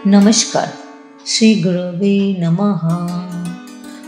Namaskar. Sri Gurave Namaha.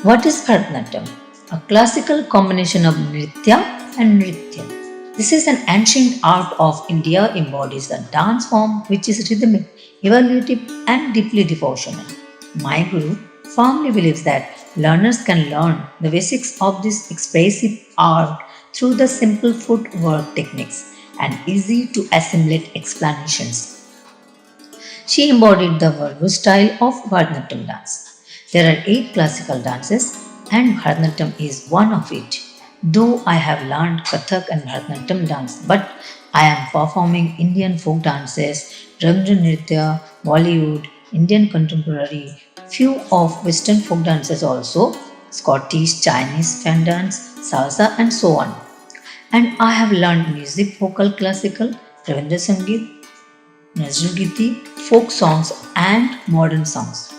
What is Bharatanatyam? A classical combination of Nritya and Nritya. This is an ancient art of India embodies a dance form which is rhythmic, evaluative and deeply devotional. My guru firmly believes that learners can learn the basics of this expressive art through the simple footwork techniques and easy to assimilate explanations. She embodied the Vargu style of Bharatanatyam dance. There are 8 classical dances, and Bharatanatyam is one of it. Though I have learned Kathak and Bharatanatyam dance, but I am performing Indian folk dances, Rabindra Nritya, Bollywood, Indian contemporary, few of Western folk dances also, Scottish, Chinese fan dance, salsa, and so on. And I have learned music, vocal, classical, Ravindra Sangeet, Nazrugiti, folk songs, and modern songs.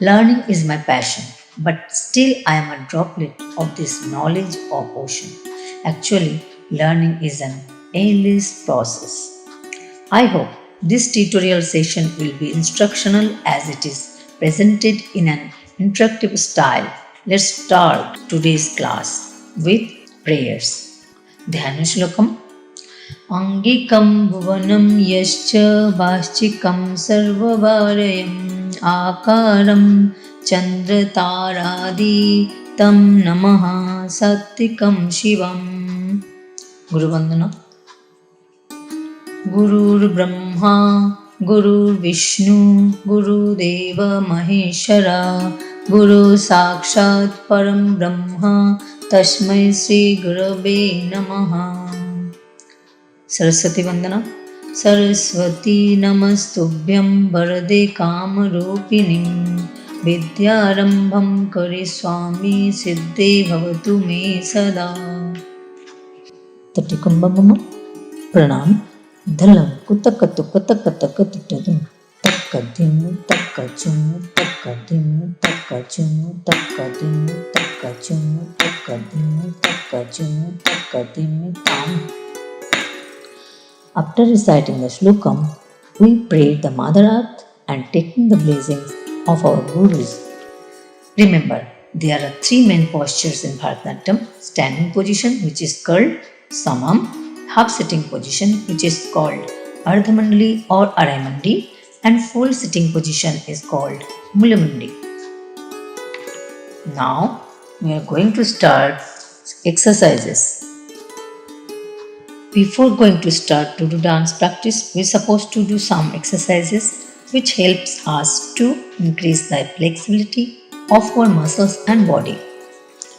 Learning is my passion, but still I am a droplet of this knowledge of ocean. Actually, learning is an endless process. I hope this tutorial session will be instructional as it is presented in an interactive style. Let's start today's class with prayers. Dhyanashlokam अङ्गिकं भुवनं यश्च वाश्चिकं सर्ववारयम् आकारं चन्द्रतारादितं नमः सात्विकं शिवम् गुरुवन्दना गुरुर्ब्रह्मा गुरुर्विष्णु गुरुदेव महेश्वरा गुरु साक्षात् परं ब्रह्म तस्मै श्री गुरवे नमः सरस्वती वंदना सरस्वती नमस्तुभ्यं वरदे कामरूपिणीं विद्यारंभं करे स्वामी सिद्धे भवतु मे सदा तटिकुंभमम प्रणाम धलम कुतकतु कतकतकतिटदु तक्कदिनु तक्कचुनु तक्कदिनु तक्कचुनु तक्कदिनु तक्कचुनु तक्कदिनु तक्कचुनु तक्कदिनु ताम. After reciting the shlokam, we prayed the Mother Earth and taking the blessings of our Gurus. Remember, there are 3 main postures in Bharatanatyam: standing position, which is called Samam, half sitting position, which is called Ardhamandali or Araimandi, and full sitting position is called Mulamandi. Now, we are going to start exercises. Before going to start to do dance practice, we are supposed to do some exercises which helps us to increase the flexibility of our muscles and body.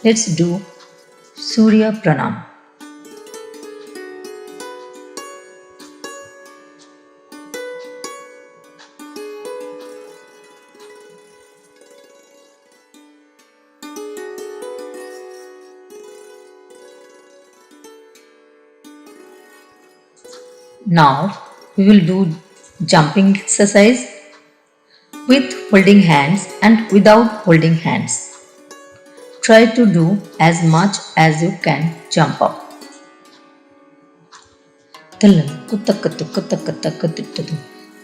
Let's do Surya Pranam. Now we will do jumping exercise with holding hands and without holding hands. Try to do as much as you can jump up. Talam kutakatu kutakatakattadu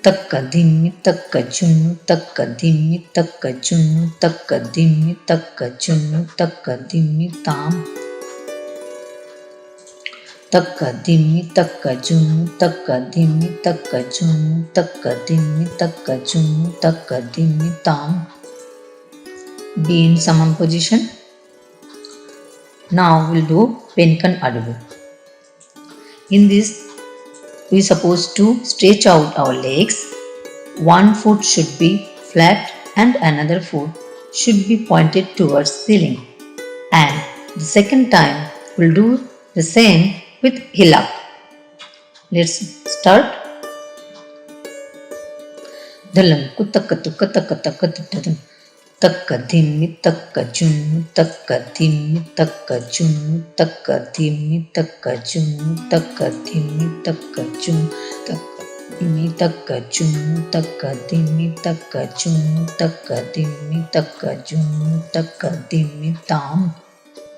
takkadimmi takkachunu takkadimmi takkachunu takkadimmi takkachunu takkadimmi tam. Takkadimmi takkajunu takkadimmi takkajunu takkadimmi takkajunu takkadimmi tam. Be in Samam position. Now we'll do Penkan Adugu. In this, we are supposed to stretch out our legs. One foot should be flat and another foot should be pointed towards ceiling. And the second time we'll do the same with heel up. Let's start. Dhalam kutakatu katakatakattadu takkadimmi takkajunu takkadimmi takkajunu takkadimmi takkajunu takkadimmi takkajunu takkadimmi takkajunu takkadimmi takkajunu takkadimmi takkajunu takkadimmi tam.